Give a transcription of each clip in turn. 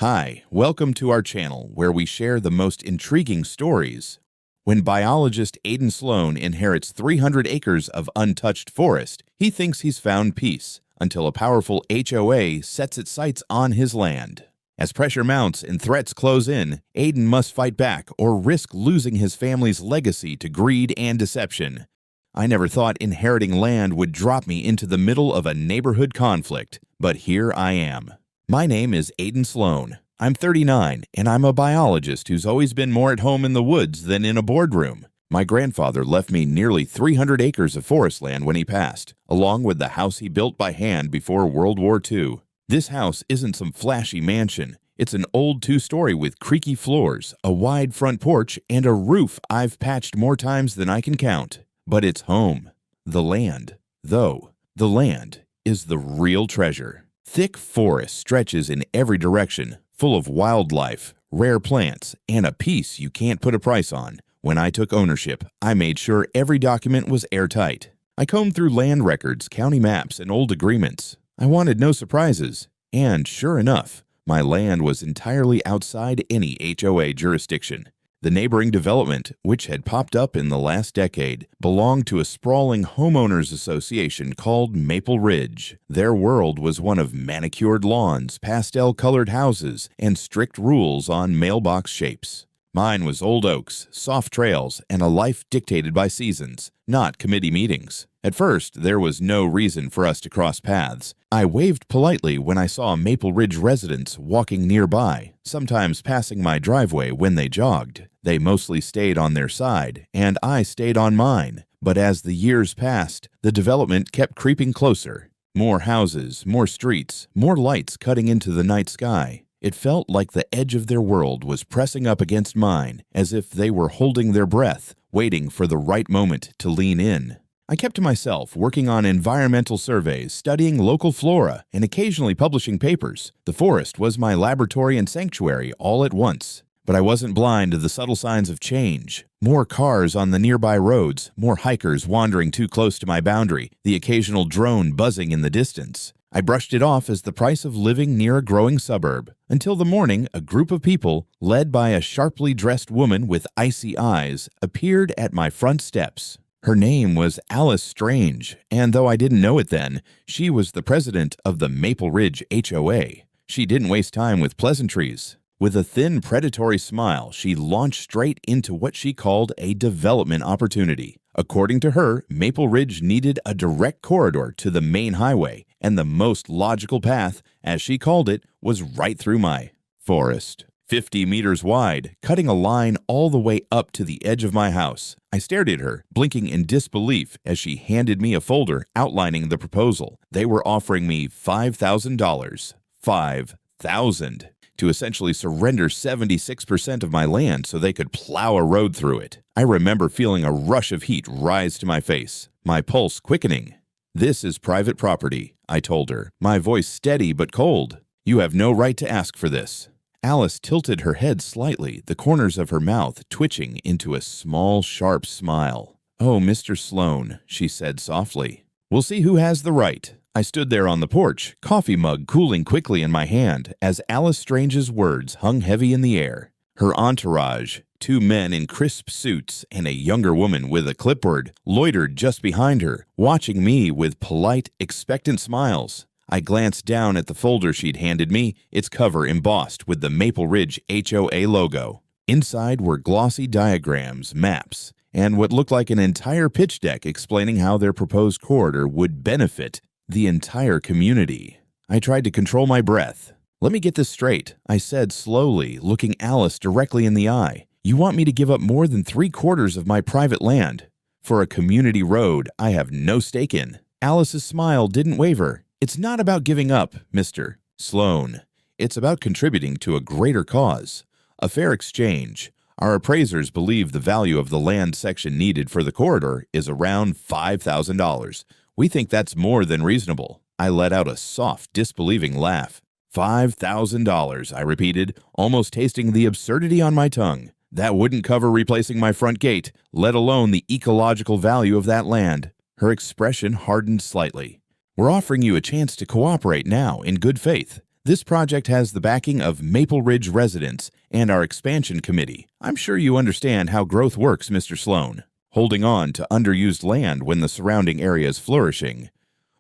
Hi, welcome to our channel where we share the most intriguing stories. When biologist Aidan Sloan inherits 300 acres of untouched forest, he thinks he's found peace until a powerful HOA sets its sights on his land. As pressure mounts and threats close in, Aidan must fight back or risk losing his family's legacy to greed and deception. I never thought inheriting land would drop me into the middle of a neighborhood conflict, but here I am. My name is Aidan Sloan. I'm 39, and I'm a biologist who's always been more at home in the woods than in a boardroom. My grandfather left me nearly 300 acres of forest land when he passed, along with the house he built by hand before World War II. This house isn't some flashy mansion. It's an old two-story with creaky floors, a wide front porch, and a roof I've patched more times than I can count. But it's home. The land, though, the land is the real treasure. Thick forest stretches in every direction, full of wildlife, rare plants, and a peace you can't put a price on. When I took ownership, I made sure every document was airtight. I combed through land records, county maps, and old agreements. I wanted no surprises, and sure enough, my land was entirely outside any HOA jurisdiction. The neighboring development, which had popped up in the last decade, belonged to a sprawling homeowners association called Maple Ridge. Their world was one of manicured lawns, pastel-colored houses, and strict rules on mailbox shapes. Mine was old oaks, soft trails, and a life dictated by seasons, not committee meetings. At first, there was no reason for us to cross paths. I waved politely when I saw Maple Ridge residents walking nearby, sometimes passing my driveway when they jogged. They mostly stayed on their side, and I stayed on mine. But as the years passed, the development kept creeping closer. More houses, more streets, more lights cutting into the night sky. It felt like the edge of their world was pressing up against mine, as if they were holding their breath, waiting for the right moment to lean in. I kept to myself, working on environmental surveys, studying local flora, and occasionally publishing papers. The forest was my laboratory and sanctuary all at once. But I wasn't blind to the subtle signs of change. More cars on the nearby roads, more hikers wandering too close to my boundary, the occasional drone buzzing in the distance. I brushed it off as the price of living near a growing suburb, until the morning a group of people, led by a sharply dressed woman with icy eyes, appeared at my front steps. Her name was Alice Strange, and though I didn't know it then, she was the president of the Maple Ridge HOA. She didn't waste time with pleasantries. With a thin, predatory smile, she launched straight into what she called a development opportunity. According to her, Maple Ridge needed a direct corridor to the main highway, and the most logical path, as she called it, was right through my forest. 50 meters wide, cutting a line all the way up to the edge of my house. I stared at her, blinking in disbelief as she handed me a folder outlining the proposal. They were offering me $5,000. $5,000. To essentially surrender 76% of my land so they could plow a road through it. I remember feeling a rush of heat rise to my face, my pulse quickening. "This is private property," I told her, my voice steady but cold. "You have no right to ask for this." Alice tilted her head slightly, the corners of her mouth twitching into a small, sharp smile. "Oh, Mr. Sloan," she said softly, "we'll see who has the right." I stood there on the porch, coffee mug cooling quickly in my hand, as Alice Strange's words hung heavy in the air. Her entourage, 2 men in crisp suits and a younger woman with a clipboard, loitered just behind her, watching me with polite, expectant smiles. I glanced down at the folder she'd handed me, its cover embossed with the Maple Ridge HOA logo. Inside were glossy diagrams, maps, and what looked like an entire pitch deck explaining how their proposed corridor would benefit the entire community. I tried to control my breath. "Let me get this straight," I said slowly, looking Alice directly in the eye. "You want me to give up more than 3/4 of my private land for a community road I have no stake in?" Alice's smile didn't waver. "It's not about giving up, Mr. Sloan. It's about contributing to a greater cause. A fair exchange. Our appraisers believe the value of the land section needed for the corridor is around $5,000. We think that's more than reasonable." I let out a soft, disbelieving laugh. $5,000, I repeated, almost tasting the absurdity on my tongue. That wouldn't cover replacing my front gate, let alone the ecological value of that land. Her expression hardened slightly. "We're offering you a chance to cooperate now, in good faith. This project has the backing of Maple Ridge residents and our expansion committee. I'm sure you understand how growth works, Mr. Sloan. Holding on to underused land when the surrounding area is flourishing.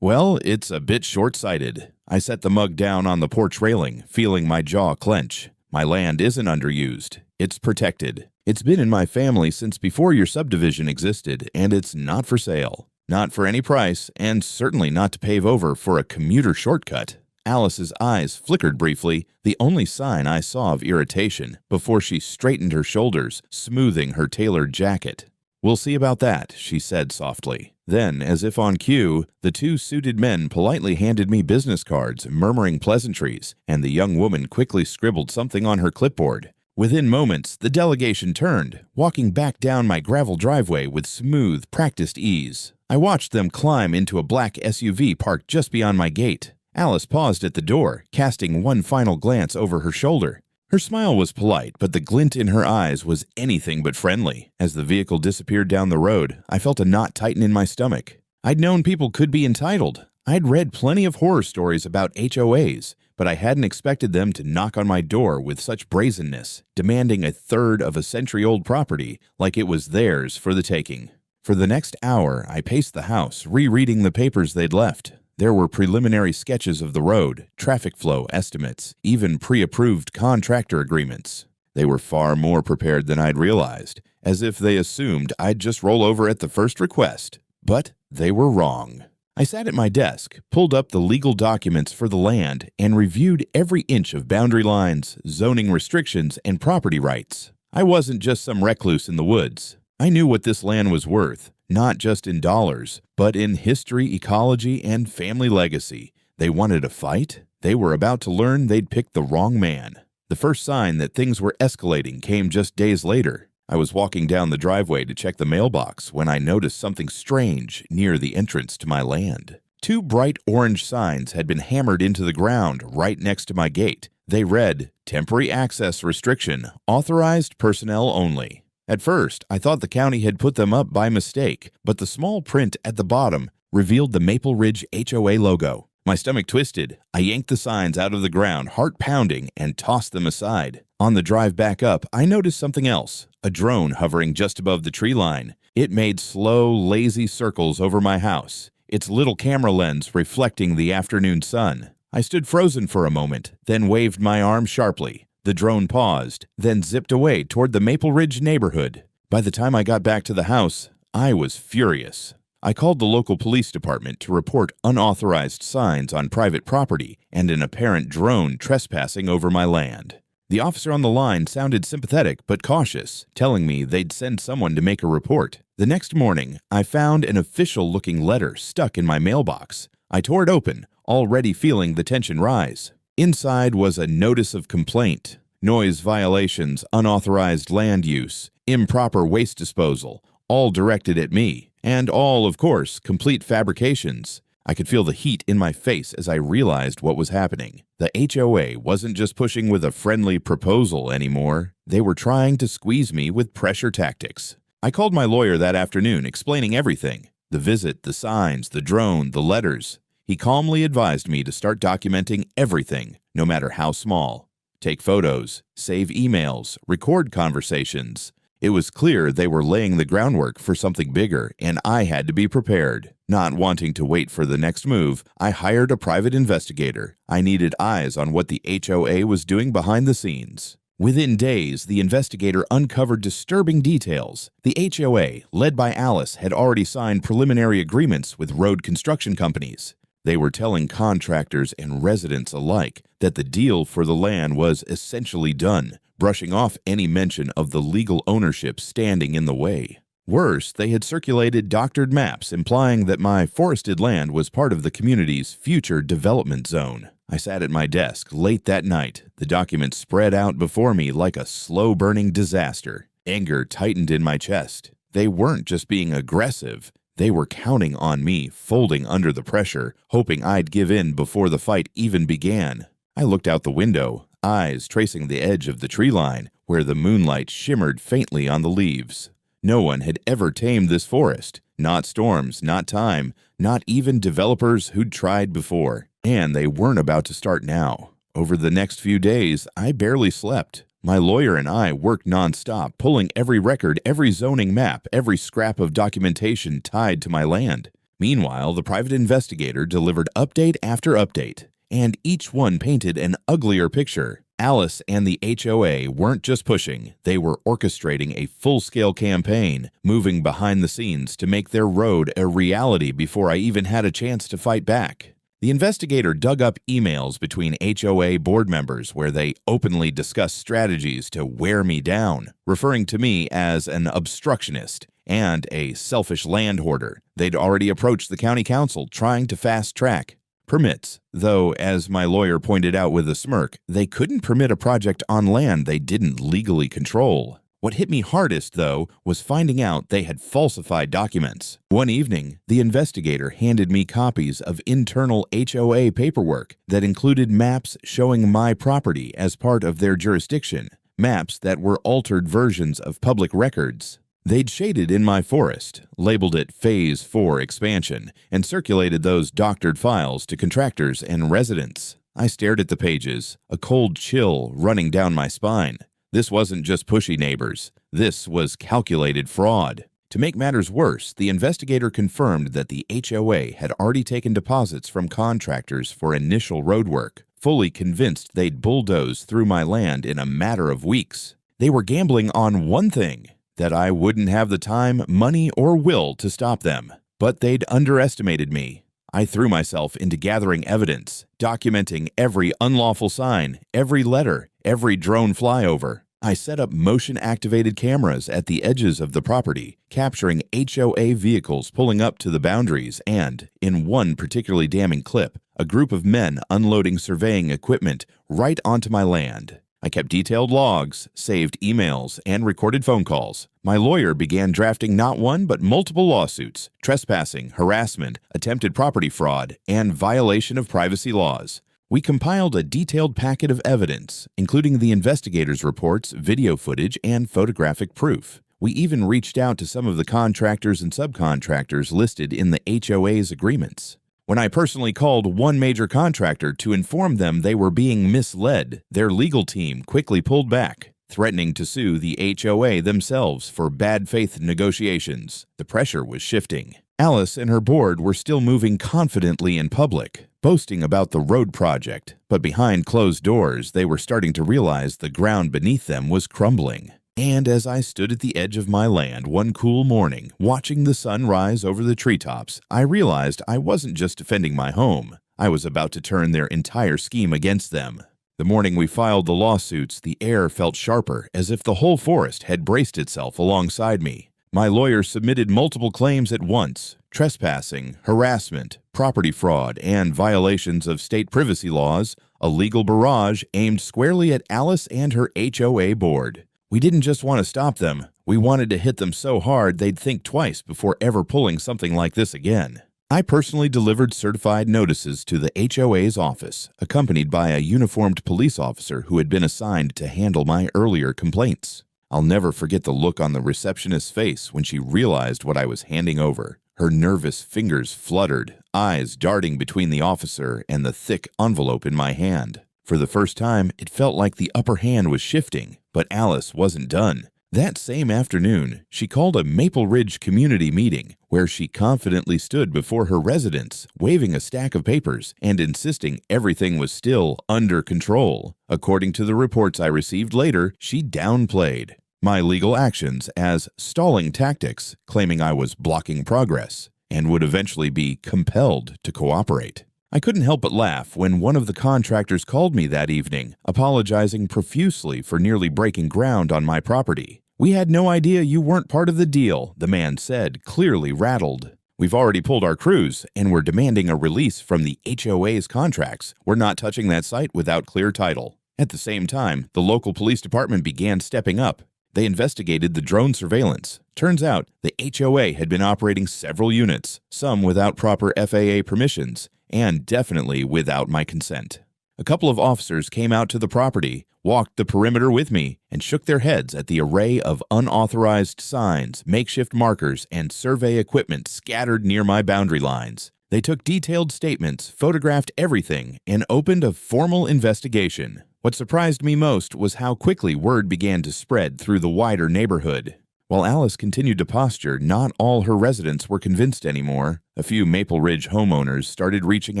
Well, it's a bit short-sighted. I set the mug down on the porch railing, feeling my jaw clench. My land isn't underused. It's protected. It's been in my family since before your subdivision existed, and it's not for sale. Not for any price, and certainly not to pave over for a commuter shortcut. Alice's eyes flickered briefly, the only sign I saw of irritation, before she straightened her shoulders, smoothing her tailored jacket. "We'll see about that," she said softly. Then, as if on cue, the two suited men politely handed me business cards, murmuring pleasantries, and the young woman quickly scribbled something on her clipboard. Within moments, the delegation turned, walking back down my gravel driveway with smooth, practiced ease. I watched them climb into a black SUV parked just beyond my gate. Alice paused at the door, casting one final glance over her shoulder. Her smile was polite, but the glint in her eyes was anything but friendly. As the vehicle disappeared down the road, I felt a knot tighten in my stomach. I'd known people could be entitled. I'd read plenty of horror stories about HOAs, but I hadn't expected them to knock on my door with such brazenness, demanding a third of a century-old property like it was theirs for the taking. For the next hour, I paced the house, rereading the papers they'd left. There were preliminary sketches of the road, traffic flow estimates, even pre-approved contractor agreements. They were far more prepared than I'd realized, as if they assumed I'd just roll over at the first request. But they were wrong. I sat at my desk, pulled up the legal documents for the land, and reviewed every inch of boundary lines, zoning restrictions, and property rights. I wasn't just some recluse in the woods. I knew what this land was worth. Not just in dollars, but in history, ecology, and family legacy. They wanted a fight? They were about to learn they'd picked the wrong man. The first sign that things were escalating came just days later. I was walking down the driveway to check the mailbox when I noticed something strange near the entrance to my land. Two bright orange signs had been hammered into the ground right next to my gate. They read, "Temporary access restriction, authorized personnel only." At first, I thought the county had put them up by mistake, but the small print at the bottom revealed the Maple Ridge HOA logo. My stomach twisted. I yanked the signs out of the ground, heart pounding, and tossed them aside. On the drive back up, I noticed something else, a drone hovering just above the tree line. It made slow, lazy circles over my house, its little camera lens reflecting the afternoon sun. I stood frozen for a moment, then waved my arm sharply. The drone paused, then zipped away toward the Maple Ridge neighborhood. By the time I got back to the house, I was furious. I called the local police department to report unauthorized signs on private property and an apparent drone trespassing over my land. The officer on the line sounded sympathetic but cautious, telling me they'd send someone to make a report. The next morning, I found an official-looking letter stuck in my mailbox. I tore it open, already feeling the tension rise. Inside was a notice of complaint, noise violations, unauthorized land use, improper waste disposal, all directed at me, and all, of course, complete fabrications. I could feel the heat in my face as I realized what was happening. The HOA wasn't just pushing with a friendly proposal anymore. They were trying to squeeze me with pressure tactics. I called my lawyer that afternoon, explaining everything. The visit, the signs, the drone, the letters. He calmly advised me to start documenting everything, no matter how small. Take photos, save emails, record conversations. It was clear they were laying the groundwork for something bigger, and I had to be prepared. Not wanting to wait for the next move, I hired a private investigator. I needed eyes on what the HOA was doing behind the scenes. Within days, the investigator uncovered disturbing details. The HOA, led by Alice, had already signed preliminary agreements with road construction companies. They were telling contractors and residents alike that the deal for the land was essentially done, brushing off any mention of the legal ownership standing in the way. Worse, they had circulated doctored maps implying that my forested land was part of the community's future development zone. I sat at my desk late that night, the documents spread out before me like a slow-burning disaster. Anger tightened in my chest. They weren't just being aggressive. They were counting on me, folding under the pressure, hoping I'd give in before the fight even began. I looked out the window, eyes tracing the edge of the tree line, where the moonlight shimmered faintly on the leaves. No one had ever tamed this forest. Not storms, not time, not even developers who'd tried before. And they weren't about to start now. Over the next few days, I barely slept. My lawyer and I worked nonstop, pulling every record, every zoning map, every scrap of documentation tied to my land. Meanwhile, the private investigator delivered update after update, and each one painted an uglier picture. Alice and the HOA weren't just pushing, they were orchestrating a full-scale campaign, moving behind the scenes to make their road a reality before I even had a chance to fight back. The investigator dug up emails between HOA board members where they openly discussed strategies to wear me down, referring to me as an obstructionist and a selfish land hoarder. They'd already approached the county council trying to fast-track permits, though, as my lawyer pointed out with a smirk, they couldn't permit a project on land they didn't legally control. What hit me hardest, though, was finding out they had falsified documents. One evening, the investigator handed me copies of internal HOA paperwork that included maps showing my property as part of their jurisdiction, maps that were altered versions of public records. They'd shaded in my forest, labeled it Phase 4 expansion, and circulated those doctored files to contractors and residents. I stared at the pages, a cold chill running down my spine. This wasn't just pushy neighbors. This was calculated fraud. To make matters worse, the investigator confirmed that the HOA had already taken deposits from contractors for initial roadwork, fully convinced they'd bulldoze through my land in a matter of weeks. They were gambling on one thing, that I wouldn't have the time, money, or will to stop them. But they'd underestimated me. I threw myself into gathering evidence, documenting every unlawful sign, every letter, every drone flyover. I set up motion-activated cameras at the edges of the property, capturing HOA vehicles pulling up to the boundaries and, in one particularly damning clip, a group of men unloading surveying equipment right onto my land. I kept detailed logs, saved emails, and recorded phone calls. My lawyer began drafting not one but multiple lawsuits: trespassing, harassment, attempted property fraud, and violation of privacy laws. We compiled a detailed packet of evidence, including the investigators' reports, video footage, and photographic proof. We even reached out to some of the contractors and subcontractors listed in the HOA's agreements. When I personally called one major contractor to inform them they were being misled, their legal team quickly pulled back, threatening to sue the HOA themselves for bad faith negotiations. The pressure was shifting. Alice and her board were still moving confidently in public, boasting about the road project, but behind closed doors they were starting to realize the ground beneath them was crumbling. And as I stood at the edge of my land one cool morning, watching the sun rise over the treetops, I realized I wasn't just defending my home. I was about to turn their entire scheme against them. The morning we filed the lawsuits, the air felt sharper, as if the whole forest had braced itself alongside me. My lawyer submitted multiple claims at once: trespassing, harassment, property fraud, and violations of state privacy laws, a legal barrage aimed squarely at Alice and her HOA board. We didn't just want to stop them, we wanted to hit them so hard they'd think twice before ever pulling something like this again. I personally delivered certified notices to the HOA's office, accompanied by a uniformed police officer who had been assigned to handle my earlier complaints. I'll never forget the look on the receptionist's face when she realized what I was handing over. Her nervous fingers fluttered, eyes darting between the officer and the thick envelope in my hand. For the first time, it felt like the upper hand was shifting, but Alice wasn't done. That same afternoon, she called a Maple Ridge community meeting where she confidently stood before her residents, waving a stack of papers and insisting everything was still under control. According to the reports I received later, she downplayed my legal actions as stalling tactics, claiming I was blocking progress and would eventually be compelled to cooperate. I couldn't help but laugh when one of the contractors called me that evening, apologizing profusely for nearly breaking ground on my property. "We had no idea you weren't part of the deal," the man said, clearly rattled. "We've already pulled our crews, and we're demanding a release from the HOA's contracts. We're not touching that site without clear title." At the same time, the local police department began stepping up. They investigated the drone surveillance. Turns out, the HOA had been operating several units, some without proper FAA permissions, and definitely without my consent. A couple of officers came out to the property, walked the perimeter with me, and shook their heads at the array of unauthorized signs, makeshift markers, and survey equipment scattered near my boundary lines. They took detailed statements, photographed everything, and opened a formal investigation. What surprised me most was how quickly word began to spread through the wider neighborhood. While Alice continued to posture, not all her residents were convinced anymore. A few Maple Ridge homeowners started reaching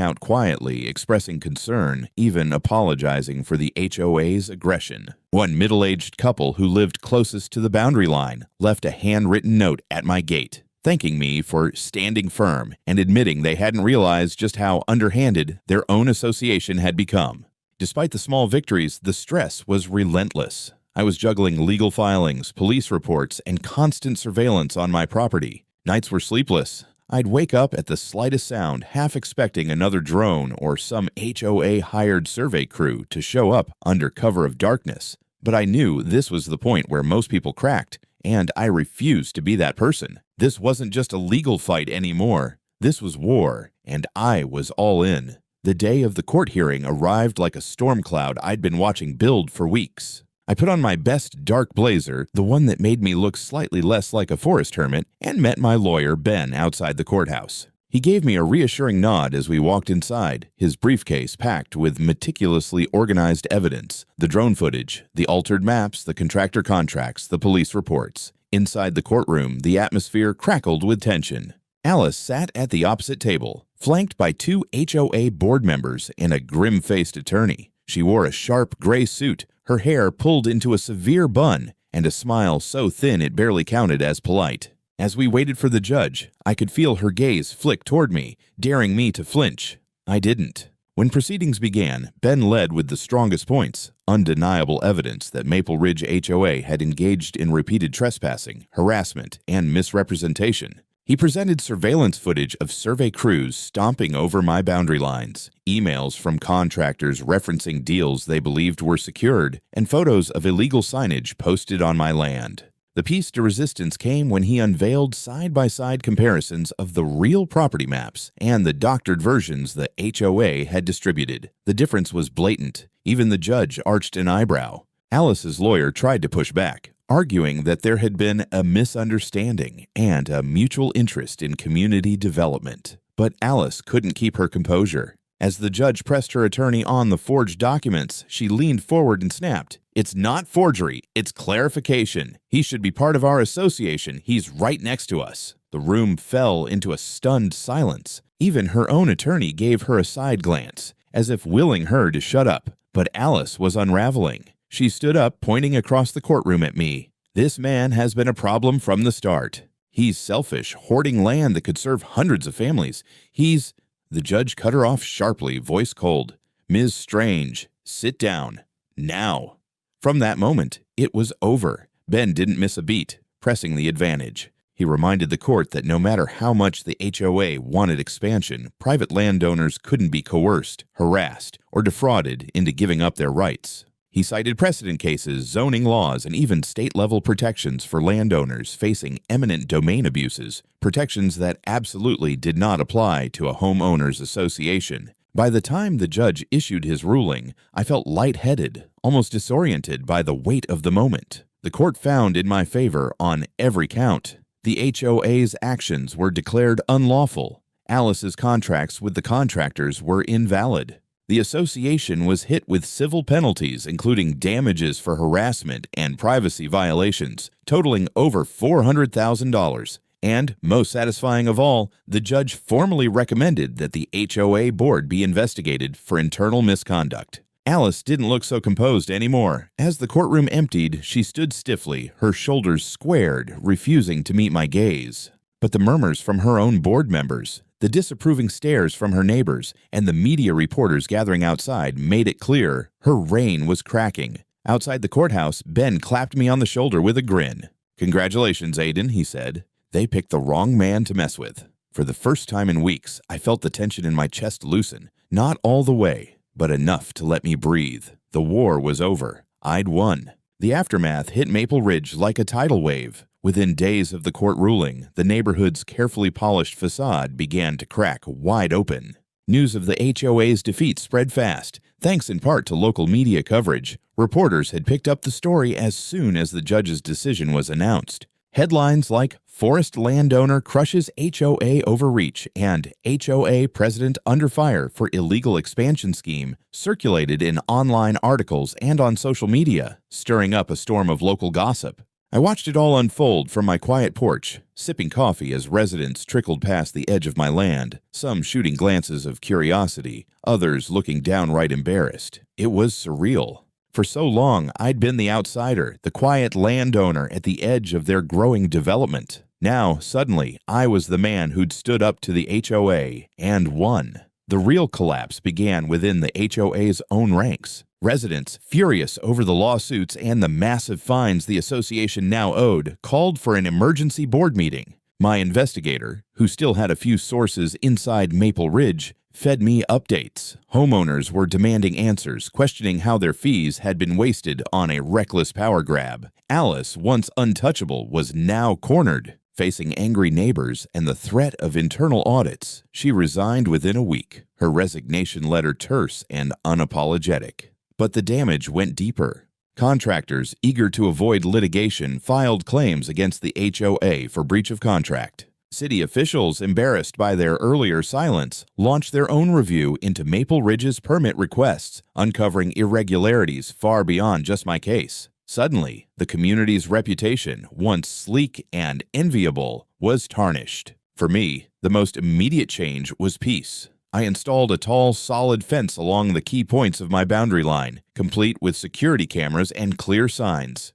out quietly, expressing concern, even apologizing for the HOA's aggression. One middle-aged couple who lived closest to the boundary line left a handwritten note at my gate, thanking me for standing firm and admitting they hadn't realized just how underhanded their own association had become. Despite the small victories, the stress was relentless. I was juggling legal filings, police reports, and constant surveillance on my property. Nights were sleepless. I'd wake up at the slightest sound, half expecting another drone or some HOA-hired survey crew to show up under cover of darkness. But I knew this was the point where most people cracked, and I refused to be that person. This wasn't just a legal fight anymore. This was war, and I was all in. The day of the court hearing arrived like a storm cloud I'd been watching build for weeks. I put on my best dark blazer, the one that made me look slightly less like a forest hermit, and met my lawyer, Ben, outside the courthouse. He gave me a reassuring nod as we walked inside, his briefcase packed with meticulously organized evidence, the drone footage, the altered maps, the contractor contracts, the police reports. Inside the courtroom, the atmosphere crackled with tension. Alice sat at the opposite table, flanked by 2 HOA board members and a grim-faced attorney. She wore a sharp gray suit, her hair pulled into a severe bun, and a smile so thin it barely counted as polite. As we waited for the judge, I could feel her gaze flick toward me, daring me to flinch. I didn't. When proceedings began, Ben led with the strongest points, undeniable evidence that Maple Ridge HOA had engaged in repeated trespassing, harassment, and misrepresentation. He presented surveillance footage of survey crews stomping over my boundary lines, emails from contractors referencing deals they believed were secured, and photos of illegal signage posted on my land. The piece de resistance came when he unveiled side-by-side comparisons of the real property maps and the doctored versions the HOA had distributed. The difference was blatant. Even the judge arched an eyebrow. Alice's lawyer tried to push back, arguing that there had been a misunderstanding and a mutual interest in community development. But Alice couldn't keep her composure. As the judge pressed her attorney on the forged documents, she leaned forward and snapped, "It's not forgery, it's clarification. He should be part of our association. He's right next to us." The room fell into a stunned silence. Even her own attorney gave her a side glance, as if willing her to shut up. But Alice was unraveling. She stood up, pointing across the courtroom at me. "This man has been a problem from the start. He's selfish, hoarding land that could serve hundreds of families. He's—" The judge cut her off sharply, voice cold. "Ms. Strange, sit down. Now." From that moment, it was over. Ben didn't miss a beat, pressing the advantage. He reminded the court that no matter how much the HOA wanted expansion, private landowners couldn't be coerced, harassed, or defrauded into giving up their rights. He cited precedent cases, zoning laws, and even state-level protections for landowners facing eminent domain abuses, protections that absolutely did not apply to a homeowners association. By the time the judge issued his ruling, I felt lightheaded, almost disoriented by the weight of the moment. The court found in my favor on every count. The HOA's actions were declared unlawful. Alice's contracts with the contractors were invalid. The association was hit with civil penalties, including damages for harassment and privacy violations, totaling over $400,000. And, most satisfying of all, the judge formally recommended that the HOA board be investigated for internal misconduct. Alice didn't look so composed anymore. As the courtroom emptied, she stood stiffly, her shoulders squared, refusing to meet my gaze. But the murmurs from her own board members, the disapproving stares from her neighbors, and the media reporters gathering outside made it clear her reign was cracking. Outside the courthouse, Ben clapped me on the shoulder with a grin. "Congratulations, Aiden," he said. "They picked the wrong man to mess with." For the first time in weeks, I felt the tension in my chest loosen. Not all the way, but enough to let me breathe. The war was over. I'd won. The aftermath hit Maple Ridge like a tidal wave. Within days of the court ruling, the neighborhood's carefully polished facade began to crack wide open. News of the HOA's defeat spread fast, thanks in part to local media coverage. Reporters had picked up the story as soon as the judge's decision was announced. Headlines like "Forest Landowner Crushes HOA Overreach" and "HOA President Under Fire for Illegal Expansion Scheme" circulated in online articles and on social media, stirring up a storm of local gossip. I watched it all unfold from my quiet porch, sipping coffee as residents trickled past the edge of my land, some shooting glances of curiosity, others looking downright embarrassed. It was surreal. For so long, I'd been the outsider, the quiet landowner at the edge of their growing development. Now, suddenly, I was the man who'd stood up to the HOA and won. The real collapse began within the HOA's own ranks. Residents, furious over the lawsuits and the massive fines the association now owed, called for an emergency board meeting. My investigator, who still had a few sources inside Maple Ridge, fed me updates. Homeowners were demanding answers, questioning how their fees had been wasted on a reckless power grab. Alice, once untouchable, was now cornered. Facing angry neighbors and the threat of internal audits, she resigned within a week, her resignation letter terse and unapologetic. But the damage went deeper. Contractors, eager to avoid litigation, filed claims against the HOA for breach of contract. City officials, embarrassed by their earlier silence, launched their own review into Maple Ridge's permit requests, uncovering irregularities far beyond just my case. Suddenly, the community's reputation, once sleek and enviable, was tarnished. For me, the most immediate change was peace. I installed a tall, solid fence along the key points of my boundary line, complete with security cameras and clear signs.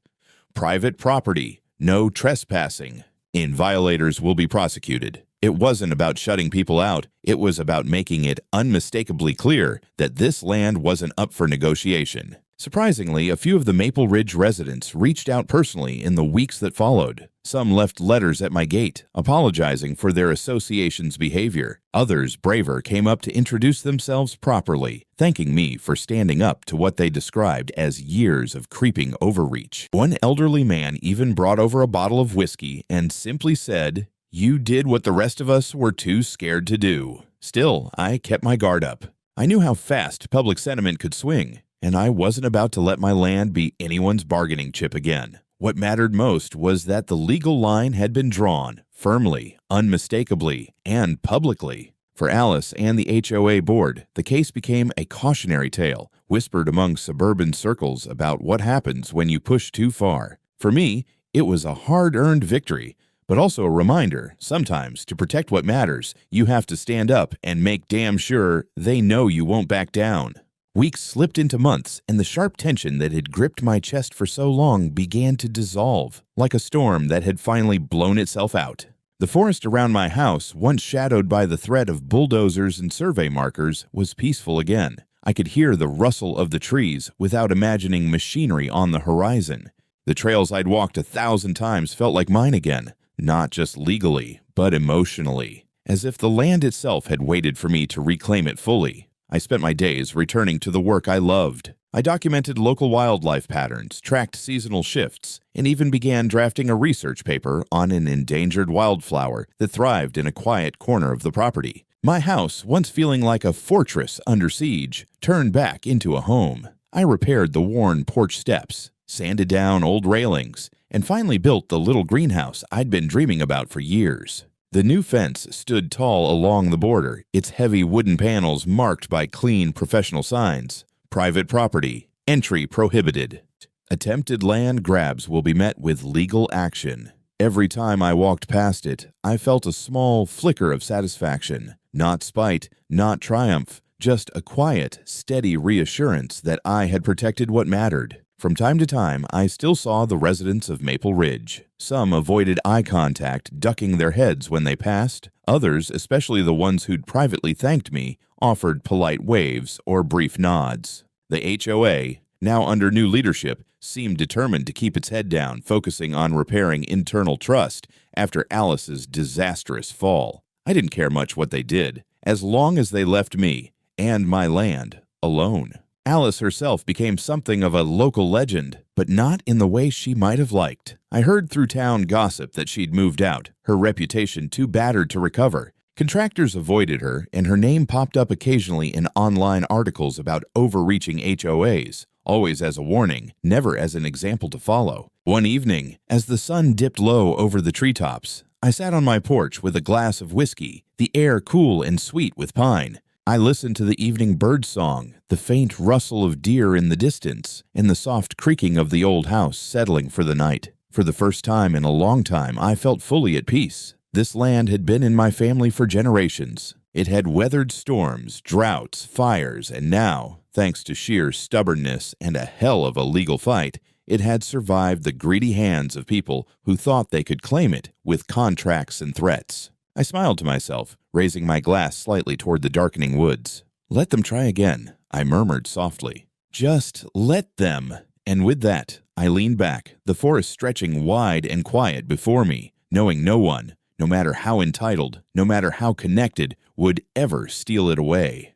Private property, no trespassing. Violators will be prosecuted. It wasn't about shutting people out. It was about making it unmistakably clear that this land wasn't up for negotiation. Surprisingly, a few of the Maple Ridge residents reached out personally in the weeks that followed. Some left letters at my gate, apologizing for their association's behavior. Others, braver, came up to introduce themselves properly, thanking me for standing up to what they described as years of creeping overreach. One elderly man even brought over a bottle of whiskey and simply said, "You did what the rest of us were too scared to do." Still, I kept my guard up. I knew how fast public sentiment could swing, and I wasn't about to let my land be anyone's bargaining chip again. What mattered most was that the legal line had been drawn, firmly, unmistakably, and publicly. For Alice and the HOA board, the case became a cautionary tale, whispered among suburban circles about what happens when you push too far. For me, it was a hard-earned victory, but also a reminder, sometimes, to protect what matters, you have to stand up and make damn sure they know you won't back down. Weeks slipped into months, and the sharp tension that had gripped my chest for so long began to dissolve, like a storm that had finally blown itself out. The forest around my house, once shadowed by the threat of bulldozers and survey markers, was peaceful again. I could hear the rustle of the trees without imagining machinery on the horizon. The trails I'd walked 1,000 times felt like mine again, not just legally, but emotionally, as if the land itself had waited for me to reclaim it fully. I spent my days returning to the work I loved. I documented local wildlife patterns, tracked seasonal shifts, and even began drafting a research paper on an endangered wildflower that thrived in a quiet corner of the property. My house, once feeling like a fortress under siege, turned back into a home. I repaired the worn porch steps, sanded down old railings, and finally built the little greenhouse I'd been dreaming about for years. The new fence stood tall along the border, its heavy wooden panels marked by clean professional signs. Private property, entry prohibited. Attempted land grabs will be met with legal action. Every time I walked past it, I felt a small flicker of satisfaction. Not spite, not triumph, just a quiet, steady reassurance that I had protected what mattered. From time to time, I still saw the residents of Maple Ridge. Some avoided eye contact, ducking their heads when they passed. Others, especially the ones who'd privately thanked me, offered polite waves or brief nods. The HOA, now under new leadership, seemed determined to keep its head down, focusing on repairing internal trust after Alice's disastrous fall. I didn't care much what they did, as long as they left me and my land alone. Alice herself became something of a local legend, but not in the way she might have liked. I heard through town gossip that she'd moved out, her reputation too battered to recover. Contractors avoided her, and her name popped up occasionally in online articles about overreaching HOAs, always as a warning, never as an example to follow. One evening, as the sun dipped low over the treetops, I sat on my porch with a glass of whiskey, the air cool and sweet with pine. I listened to the evening bird song, the faint rustle of deer in the distance, and the soft creaking of the old house settling for the night. For the first time in a long time, I felt fully at peace. This land had been in my family for generations. It had weathered storms, droughts, fires, and now, thanks to sheer stubbornness and a hell of a legal fight, it had survived the greedy hands of people who thought they could claim it with contracts and threats. I smiled to myself, raising my glass slightly toward the darkening woods. "Let them try again," I murmured softly. "Just let them." And with that, I leaned back, the forest stretching wide and quiet before me, knowing no one, no matter how entitled, no matter how connected, would ever steal it away.